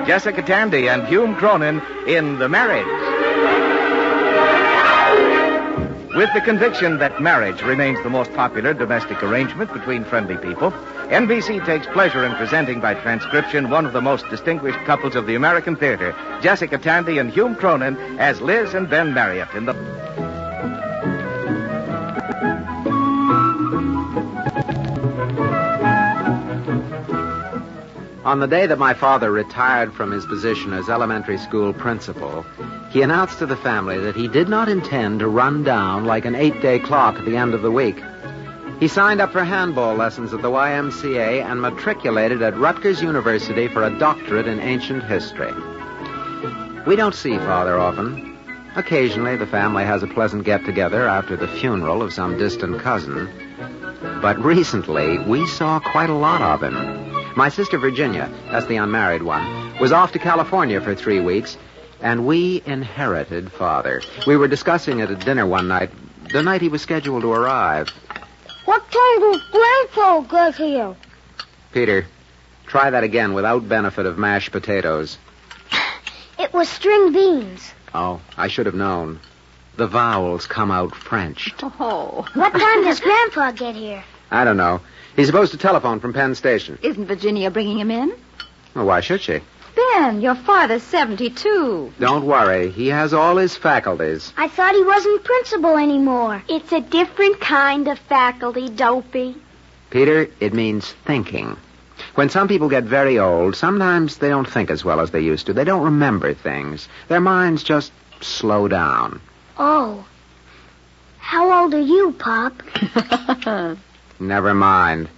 Jessica Tandy and Hume Cronin in The Marriage. With the conviction that marriage remains the most popular domestic arrangement between friendly people, NBC takes pleasure in presenting by transcription one of the most distinguished couples of the American theater, Jessica Tandy and Hume Cronin, as Liz and Ben Marriott in the... On the day that my father retired from his position as elementary school principal, he announced to the family that he did not intend to run down like an 8-day clock at the end of the week. He signed up for handball lessons at the YMCA and matriculated at Rutgers University for a doctorate in ancient history. We don't see Father often. Occasionally, the family has a pleasant get-together after the funeral of some distant cousin. But recently, we saw quite a lot of him. My sister Virginia, that's the unmarried one, was off to California for 3 weeks, and we inherited Father. We were discussing it at dinner one night, the night he was scheduled to arrive. What time does Grandpa get here? Peter, try that again without benefit of mashed potatoes. It was string beans. Oh, I should have known. The vowels come out French. Oh. What time does Grandpa get here? I don't know. He's supposed to telephone from Penn Station. Isn't Virginia bringing him in? Well, why should she? Ben, your father's 72. Don't worry. He has all his faculties. I thought he wasn't principal anymore. It's a different kind of faculty, Dopey. Peter, it means thinking. When some people get very old, sometimes they don't think as well as they used to. They don't remember things. Their minds just slow down. Oh. How old are you, Pop? Never mind.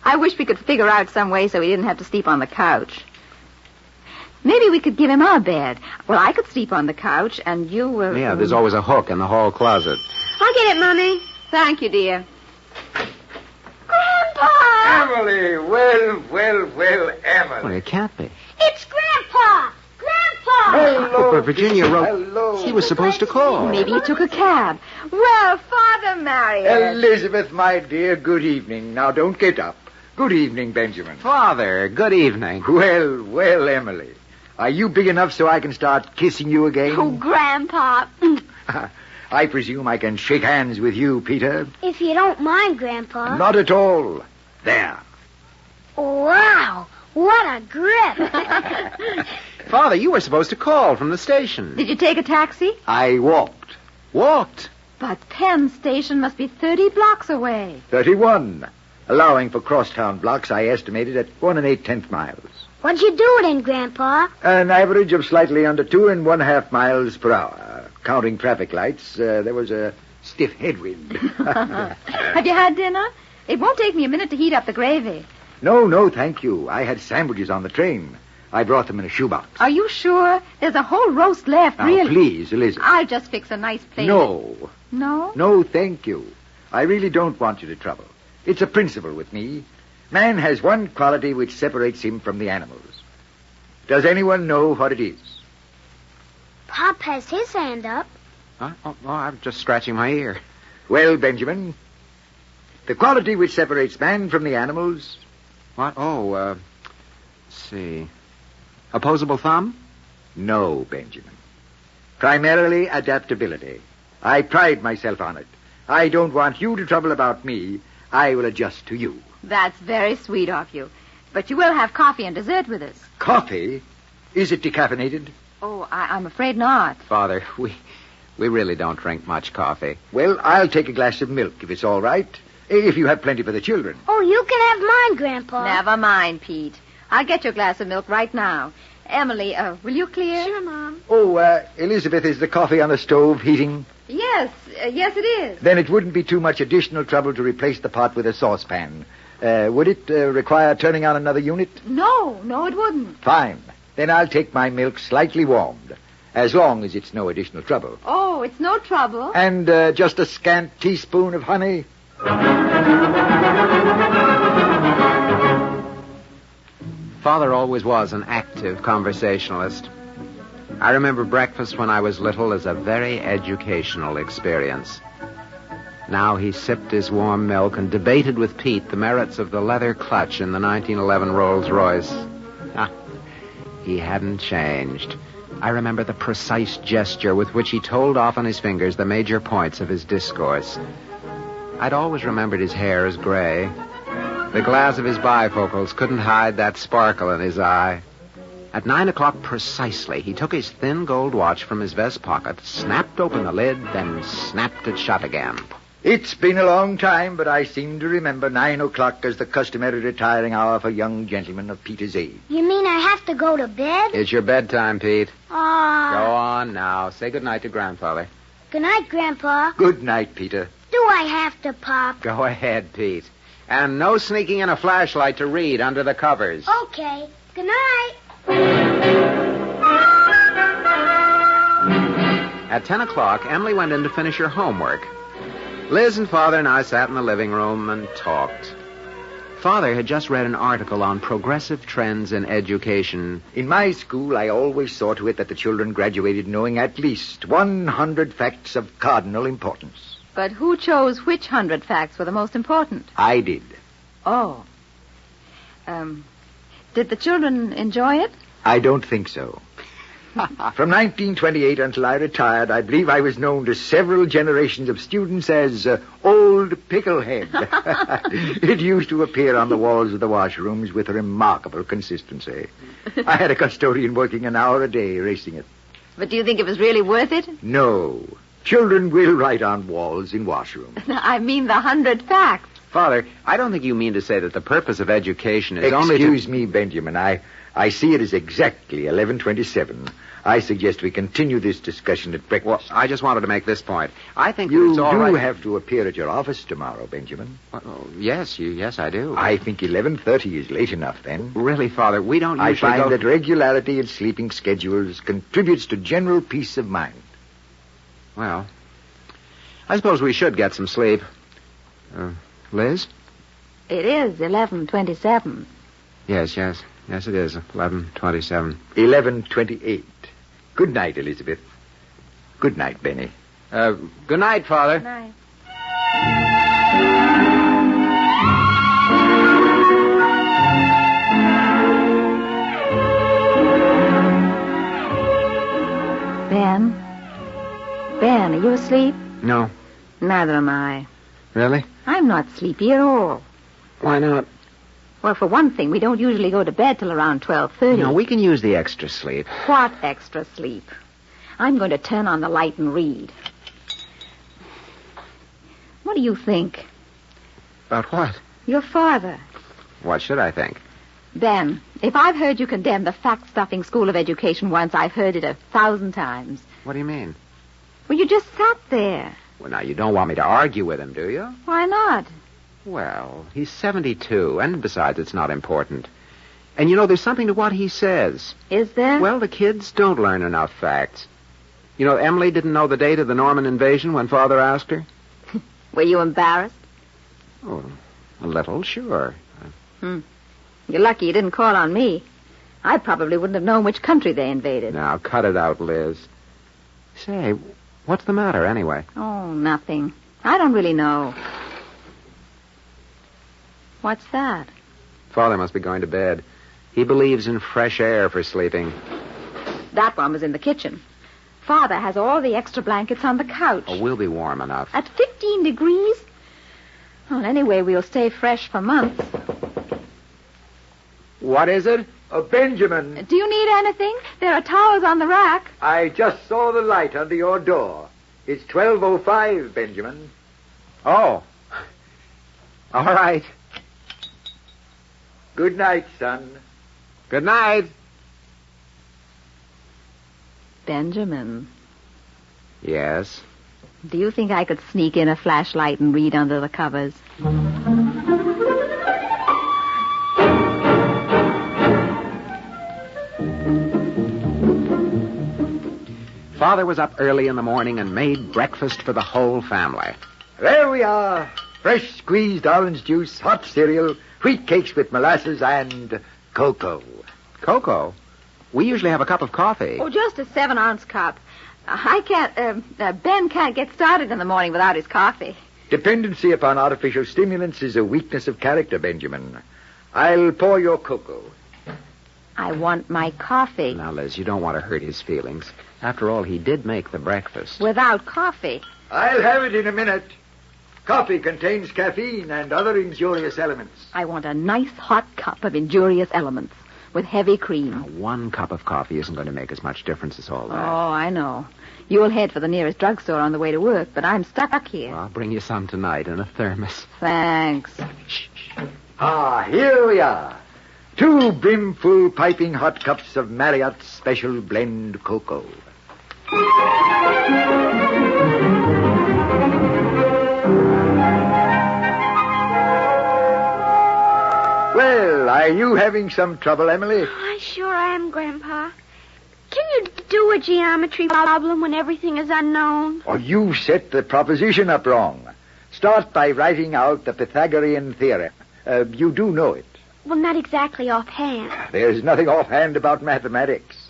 I wish we could figure out some way so he didn't have to sleep on the couch. Maybe we could give him our bed. Well, I could sleep on the couch, and you will... Yeah, there's always a hook in the hall closet. I'll get it, Mommy. Thank you, dear. Grandpa! Emily! Well, Emily. Well, it can't be. It's Grandpa! Grandpa! Hello. But Virginia wrote... Hello. He was supposed to call. Maybe he took a cab. Well, Father Marriott. Elizabeth, my dear, good evening. Now, don't get up. Good evening, Benjamin. Father, good evening. Well, Emily. Are you big enough so I can start kissing you again? Oh, Grandpa. I presume I can shake hands with you, Peter. If you don't mind, Grandpa. Not at all. There. Wow, what a grip. Father, you were supposed to call from the station. Did you take a taxi? I walked. Walked? But Penn Station must be 30 blocks away. 31. Allowing for crosstown blocks, I estimated at 1 8/10 miles. What'd you do it in, Grandpa? An average of slightly under 2 1/2 miles per hour. Counting traffic lights, there was a stiff headwind. Have you had dinner? It won't take me a minute to heat up the gravy. No, thank you. I had sandwiches on the train. I brought them in a shoebox. Are you sure? There's a whole roast left, Now, really. please, Elizabeth. I'll just fix a nice plate. No. No? No, thank you. I really don't want you to trouble. It's a principle with me. Man has one quality which separates him from the animals. Does anyone know what it is? Pop has his hand up. Huh? Oh, I'm just scratching my ear. Well, Benjamin, the quality which separates man from the animals... What? Oh, let's see. Opposable thumb? No, Benjamin. Primarily adaptability. I pride myself on it. I don't want you to trouble about me. I will adjust to you. That's very sweet of you. But you will have coffee and dessert with us. Coffee? Is it decaffeinated? Oh, I'm afraid not. Father, we really don't drink much coffee. Well, I'll take a glass of milk, if it's all right. If you have plenty for the children. Oh, you can have mine, Grandpa. Never mind, Pete. I'll get you a glass of milk right now. Emily, will you clear? Sure, Mom. Oh, Elizabeth, is the coffee on the stove heating? Yes, yes it is. Then it wouldn't be too much additional trouble to replace the pot with a saucepan. Would it require turning on another unit? No, it wouldn't. Fine. Then I'll take my milk slightly warmed, as long as it's no additional trouble. Oh, it's no trouble. And just a scant teaspoon of honey. Father always was an active conversationalist. I remember breakfast when I was little as a very educational experience. Now he sipped his warm milk and debated with Pete the merits of the leather clutch in the 1911 Rolls-Royce. He hadn't changed. I remember the precise gesture with which he told off on his fingers the major points of his discourse. I'd always remembered his hair as gray. The glass of his bifocals couldn't hide that sparkle in his eye. At 9 o'clock precisely, he took his thin gold watch from his vest pocket, snapped open the lid, then snapped it shut again. It's been a long time, but I seem to remember 9 o'clock as the customary retiring hour for young gentlemen of Peter's age. You mean I have to go to bed? It's your bedtime, Pete. Aw. Go on now. Say goodnight to Grandfather. Good night, Grandpa. Good night, Peter. Do I have to, Pop? Go ahead, Pete. And no sneaking in a flashlight to read under the covers. Okay. Good night. At 10 o'clock, Emily went in to finish her homework. Liz and Father and I sat in the living room and talked. Father had just read an article on progressive trends in education. In my school, I always saw to it that the children graduated knowing at least 100 facts of cardinal importance. But who chose which 100 facts were the most important? I did. Oh. Did the children enjoy it? I don't think so. From 1928 until I retired, I believe I was known to several generations of students as Old Picklehead. It used to appear on the walls of the washrooms with remarkable consistency. I had a custodian working an hour a day erasing it. But do you think it was really worth it? No. Children will write on walls in washrooms. I mean the 100 facts. Father, I don't think you mean to say that the purpose of education is only to... Excuse me, Benjamin. I see it as exactly 11:27. I suggest we continue this discussion at breakfast. Well, I just wanted to make this point. I think You it's all do right... have to appear at your office tomorrow, Benjamin. Well, yes, I do. I think 11:30 is late enough then. Really, Father, we don't I usually find go... that regularity in sleeping schedules contributes to general peace of mind. Well, I suppose we should get some sleep. Liz? It is 11:27. Yes, it is. 11:27. 11:28. Good night, Elizabeth. Good night, Benny. Good night, Father. Good night. Ben, are you asleep? No. Neither am I. Really? I'm not sleepy at all. Why not? Well, for one thing, we don't usually go to bed till around 12:30. No, we can use the extra sleep. What extra sleep? I'm going to turn on the light and read. What do you think? About what? Your father. What should I think? Ben, if I've heard you condemn the fact-stuffing school of education once, I've heard it 1,000 times. What do you mean? Well, you just sat there. Well, now, you don't want me to argue with him, do you? Why not? Well, he's 72, and besides, it's not important. And, you know, there's something to what he says. Is there? Well, the kids don't learn enough facts. You know, Emily didn't know the date of the Norman invasion when Father asked her. Were you embarrassed? Oh, a little, sure. You're lucky you didn't call on me. I probably wouldn't have known which country they invaded. Now, cut it out, Liz. Say, what's the matter, anyway? Oh, nothing. I don't really know. What's that? Father must be going to bed. He believes in fresh air for sleeping. That one was in the kitchen. Father has all the extra blankets on the couch. Oh, we'll be warm enough. At 15 degrees? Well, anyway, we'll stay fresh for months. What is it? Benjamin, Do you need anything? There are towels on the rack. I just saw the light under your door. It's 12:05, Benjamin. Oh. All right. Good night, son. Good night. Benjamin, Yes. do you think I could sneak in a flashlight and read under the covers? Father was up early in the morning and made breakfast for the whole family. There we are. Fresh squeezed orange juice, hot cereal, wheat cakes with molasses, and cocoa. Cocoa? We usually have a cup of coffee. Oh, just a 7-ounce cup. Ben can't get started in the morning without his coffee. Dependency upon artificial stimulants is a weakness of character, Benjamin. I'll pour your cocoa. I want my coffee. Now, Liz, you don't want to hurt his feelings. After all, he did make the breakfast. Without coffee. I'll have it in a minute. Coffee contains caffeine and other injurious elements. I want a nice hot cup of injurious elements with heavy cream. Now, 1 cup of coffee isn't going to make as much difference as all that. Oh, I know. You'll head for the nearest drugstore on the way to work, but I'm stuck here. Well, I'll bring you some tonight in a thermos. Thanks. Shh. Ah, here we are. 2 brimful piping hot cups of Marriott's Special Blend Cocoa. Well, are you having some trouble, Emily? I sure am, Grandpa. Can you do a geometry problem when everything is unknown? Oh, you set the proposition up wrong. Start by writing out the Pythagorean theorem. You do know it. Well, not exactly offhand. There's nothing offhand about mathematics.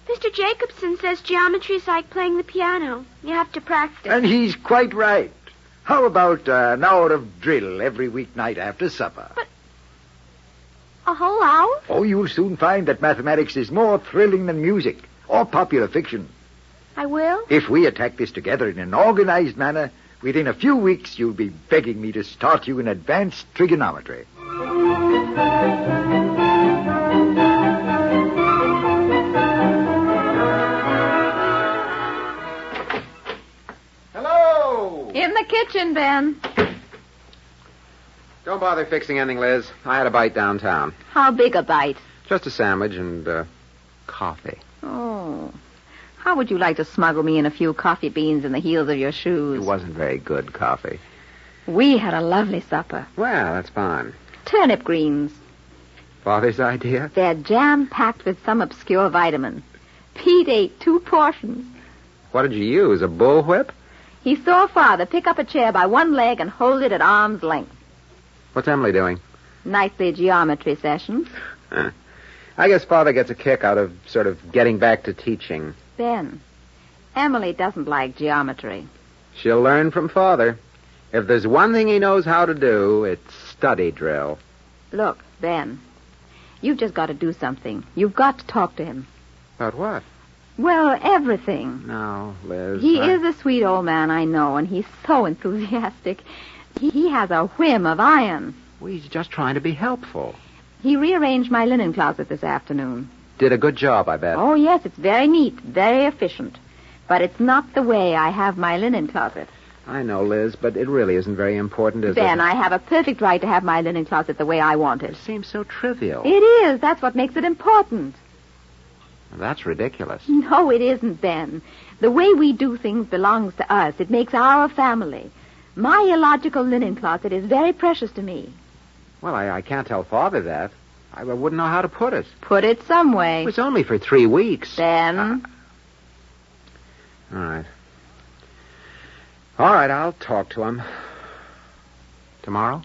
Mr. Jacobson says geometry is like playing the piano. You have to practice. And he's quite right. How about an hour of drill every weeknight after supper? But a whole hour? Oh, you'll soon find that mathematics is more thrilling than music or popular fiction. I will? If we attack this together in an organized manner, within a few weeks you'll be begging me to start you in advanced trigonometry. Hello! In the kitchen, Ben. Don't bother fixing anything, Liz. I had a bite downtown. How big a bite? Just a sandwich and coffee. Oh. How would you like to smuggle me in a few coffee beans in the heels of your It shoes? wasn't very good coffee. We had a lovely supper. Well, that's fine. Turnip greens. Father's idea? They're jam-packed with some obscure vitamin. Pete ate 2 portions. What did you use, a bullwhip? He saw Father pick up a chair by one leg and hold it at arm's length. What's Emily doing? Nightly geometry sessions. I guess Father gets a kick out of sort of getting back to teaching. Ben, Emily doesn't like geometry. She'll learn from Father. If there's one thing he knows how to do, it's study drill. Look, Ben, you've just got to do something. You've got to talk to him. About what? Well, everything. No, Liz. He is a sweet old man, I know, and he's so enthusiastic. He has a whim of iron. Well, he's just trying to be helpful. He rearranged my linen closet this afternoon. Did a good job, I bet. Oh, yes, it's very neat, very efficient. But it's not the way I have my linen closet. I know, Liz, but it really isn't very important, is Ben, it? I have a perfect right to have my linen closet the way I want it. It seems so trivial. It is. That's what makes it important. That's ridiculous. No, it isn't, Ben. The way we do things belongs to us. It makes our family. My illogical linen closet is very precious to me. Well, I can't tell Father that. I wouldn't know how to put it. Put it some way. It was only for 3 weeks. Ben. All right. All right, I'll talk to him. Tomorrow?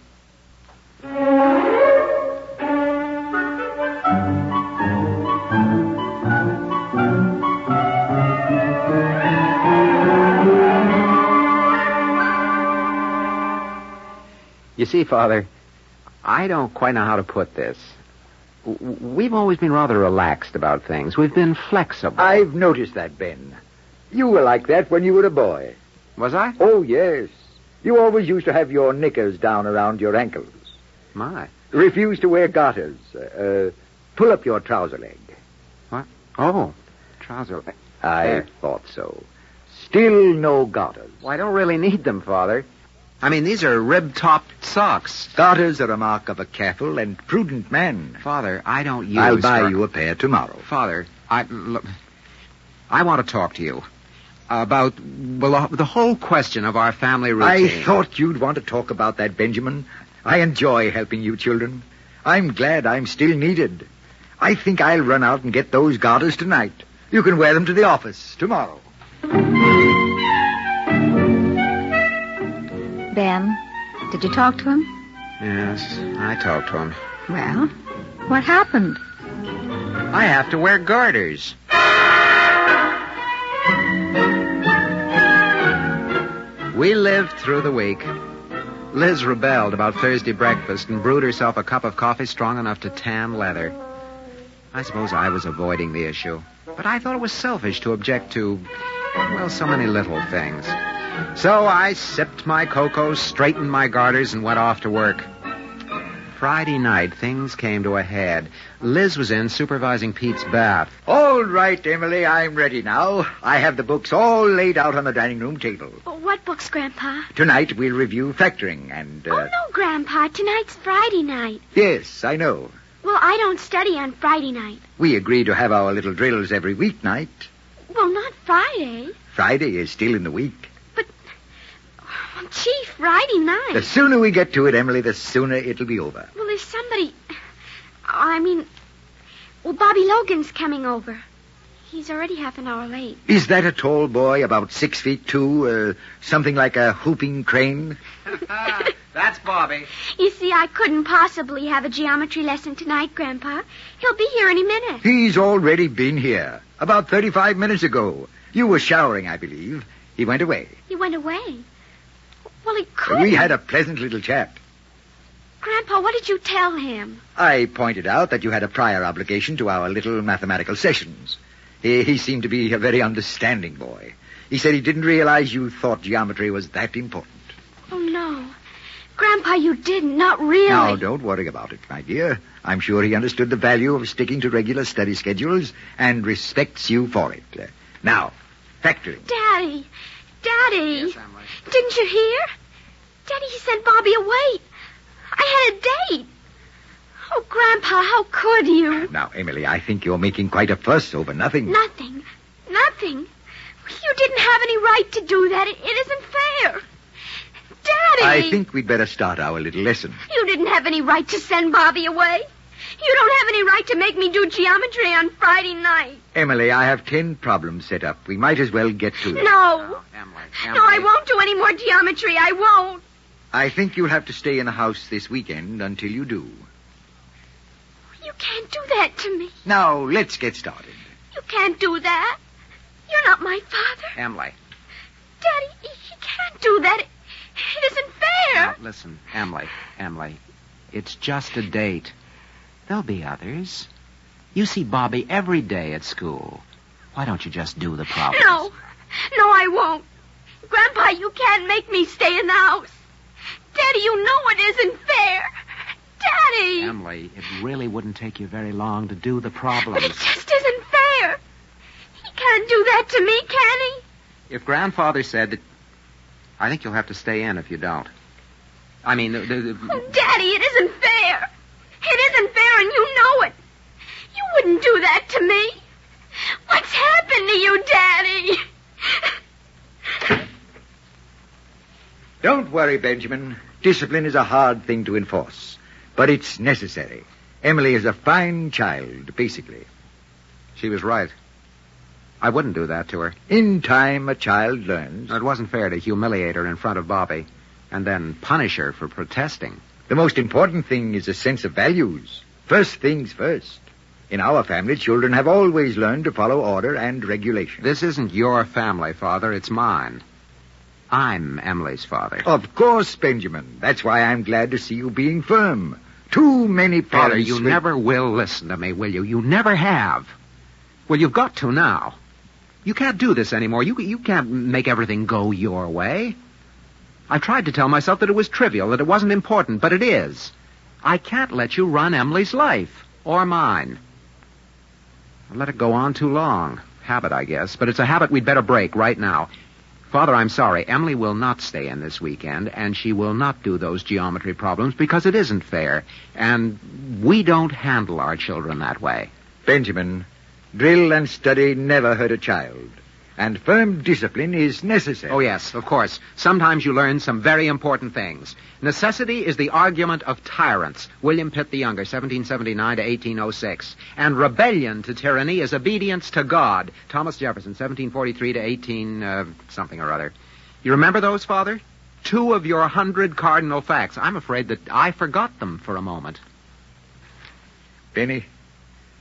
You see, Father, I don't quite know how to put this. We've always been rather relaxed about things. We've been flexible. I've noticed that, Ben. You were like that when you were a boy. Was I? Oh, yes. You always used to have your knickers down around your ankles. My. Refused to wear garters. Pull up your trouser leg. What? Oh, trouser leg. I thought so. Still no garters. Well, I don't really need them, Father. I mean, these are rib-topped socks. Garters are a mark of a careful and prudent man. Father, I don't use... I'll buy you a pair tomorrow. Father, I want to talk to you about, well, the whole question of our family routine. I thought you'd want to talk about that, Benjamin. I enjoy helping you children. I'm glad I'm still needed. I think I'll run out and get those garters tonight. You can wear them to the office tomorrow. Ben, did you talk to him? Yes, I talked to him. Well, what happened? I have to wear garters. We lived through the week. Liz rebelled about Thursday breakfast and brewed herself a cup of coffee strong enough to tan leather. I suppose I was avoiding the issue. But I thought it was selfish to object to, well, so many little things. So I sipped my cocoa, straightened my garters, and went off to work. Friday night, things came to a head. Liz was in supervising Pete's bath. All right, Emily, I'm ready now. I have the books all laid out on the dining room table. What books, Grandpa? Tonight we'll review factoring and... Oh, no, Grandpa. Tonight's Friday night. Yes, I know. Well, I don't study on Friday night. We agree to have our little drills every weeknight. Well, not Friday. Friday is still in the week. But, gee, Friday night. The sooner we get to it, Emily, the sooner it'll be over. Well, there's somebody... Bobby Logan's coming over. He's already half an hour late. Is that a tall boy, about 6'2", something like a whooping crane? That's Bobby. You see, I couldn't possibly have a geometry lesson tonight, Grandpa. He'll be here any minute. He's already been here. About 35 minutes ago. You were showering, I believe. He went away. He went away? Well, he couldn't. We had a pleasant little chat. Grandpa, what did you tell him? I pointed out that you had a prior obligation to our little mathematical sessions. He seemed to be a very understanding boy. He said he didn't realize you thought geometry was that important. Oh, no. Grandpa, you didn't. Not really. Now, don't worry about it, my dear. I'm sure he understood the value of sticking to regular study schedules and respects you for it. Now, factoring. Daddy. Yes, Emily. Didn't you hear? Daddy, he sent Bobby away. I had a date. Oh, Grandpa, how could you? Now, Emily, I think you're making quite a fuss over nothing. Nothing. You didn't have any right to do that. It isn't fair. Daddy! I think we'd better start our little lesson. You didn't have any right to send Bobby away. You don't have any right to make me do geometry on Friday night. Emily, I have 10 problems set up. We might as well get to them. No. Emily. No, I won't do any more geometry. I won't. I think you'll have to stay in the house this weekend until you do. You can't do that to me. Now, let's get started. You can't do that. You're not my father. Emily. Daddy, he can't do that. It isn't fair. Now, listen, Emily. It's just a date. There'll be others. You see Bobby every day at school. Why don't you just do the problems? No, I won't. Grandpa, you can't make me stay in the house. Daddy, you know it isn't fair. Daddy! Emily, it really wouldn't take you very long to do the problems. But it just isn't fair. He can't do that to me, can he? If Grandfather said that... I think you'll have to stay in if you don't. I mean... Oh, Daddy, it isn't fair. It isn't fair, and you know it. You wouldn't do that to me. What's happened to you, Daddy? Don't worry, Benjamin. Discipline is a hard thing to enforce. But it's necessary. Emily is a fine child, basically. She was right. I wouldn't do that to her. In time, a child learns. It wasn't fair to humiliate her in front of Bobby and then punish her for protesting. The most important thing is a sense of values. First things first. In our family, children have always learned to follow order and regulation. This isn't your family, Father. It's mine. I'm Emily's father. Of course, Benjamin. That's why I'm glad to see you being firm. Too many parents... Father, you never will listen to me, will you? You never have. Well, you've got to now. You can't do this anymore. You can't make everything go your way. I tried to tell myself that it was trivial, that it wasn't important, but it is. I can't let you run Emily's life, or mine. I've let it go on too long. Habit, I guess, but it's a habit we'd better break right now. Father, I'm sorry. Emily will not stay in this weekend, and she will not do those geometry problems because it isn't fair, and we don't handle our children that way. Benjamin, drill and study never hurt a child, and firm discipline is necessary. Oh, yes, of course. Sometimes you learn some very important things. Necessity is the argument of tyrants. William Pitt the Younger, 1779 to 1806. And rebellion to tyranny is obedience to God. Thomas Jefferson, 1743 to 18... something or other. You remember those, Father? 2 of your 100 cardinal facts. I'm afraid that I forgot them for a moment. Benny,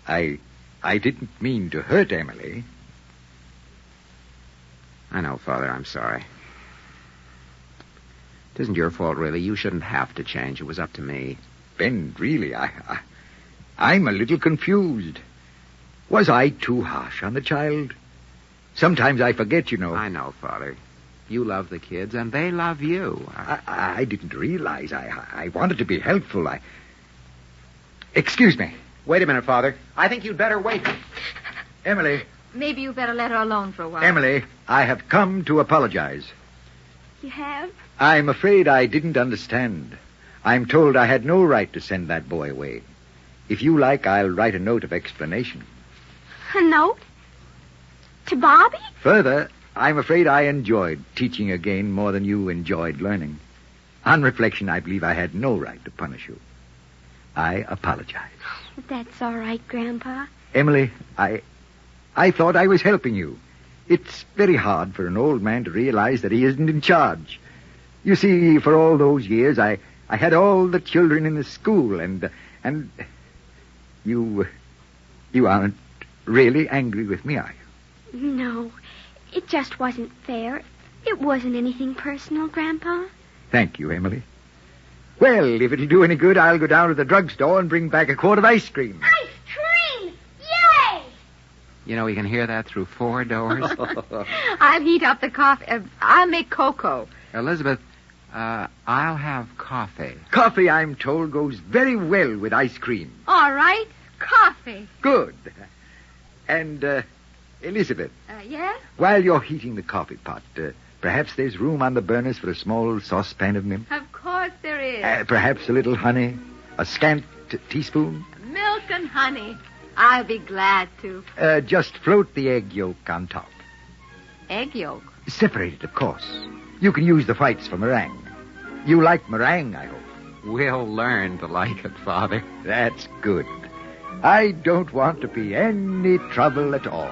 I didn't mean to hurt Emily. I know, Father, I'm sorry. It isn't your fault, really. You shouldn't have to change. It was up to me. Ben, really, I'm a little confused. Was I too harsh on the child? Sometimes I forget, you know. I know, Father. You love the kids, and they love you. I didn't realize. I wanted to be helpful. Excuse me. Wait a minute, Father. I think you'd better wait. Emily. Maybe you better let her alone for a while. Emily, I have come to apologize. You have? I'm afraid I didn't understand. I'm told I had no right to send that boy away. If you like, I'll write a note of explanation. A note? To Bobby? Further, I'm afraid I enjoyed teaching again more than you enjoyed learning. On reflection, I believe I had no right to punish you. I apologize. That's all right, Grandpa. Emily, I thought I was helping you. It's very hard for an old man to realize that he isn't in charge. You see, for all those years, I had all the children in the school, and you aren't really angry with me, are you? No, it just wasn't fair. It wasn't anything personal, Grandpa. Thank you, Emily. Well, if it'll do any good, I'll go down to the drugstore and bring back a quart of ice cream. Ice cream! Yay! You know, you can hear that through 4 doors. I'll heat up the coffee. I'll make cocoa. Elizabeth, I'll have coffee. Coffee, I'm told, goes very well with ice cream. All right. Coffee. Good. And, Elizabeth. Yeah? While you're heating the coffee pot, perhaps there's room on the burners for a small saucepan of milk? Of course there is. Perhaps a little honey? A scant teaspoon? Milk and honey. I'll be glad to. Just float the egg yolk on top. Egg yolk? Separated, of course. You can use the whites for meringue. You like meringue, I hope. We'll learn to like it, Father. That's good. I don't want to be any trouble at all.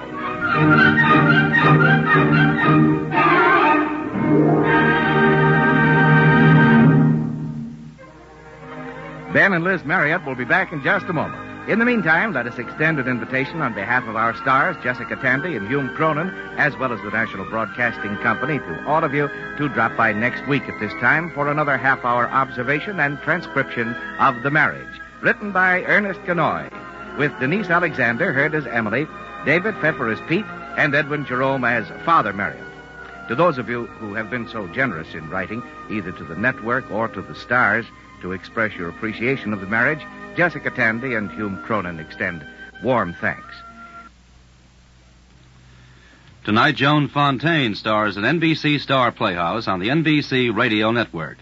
Ben and Liz Marriott will be back in just a moment. In the meantime, let us extend an invitation on behalf of our stars, Jessica Tandy and Hume Cronin, as well as the National Broadcasting Company, to all of you to drop by next week at this time for another half-hour observation and transcription of The Marriage, written by Ernest Ganoy, with Denise Alexander heard as Emily, David Pfeffer as Pete, and Edwin Jerome as Father Marriott. To those of you who have been so generous in writing, either to the network or to the stars, to express your appreciation of The Marriage, Jessica Tandy and Hume Cronin extend warm thanks. Tonight, Joan Fontaine stars in NBC Star Playhouse on the NBC Radio Network.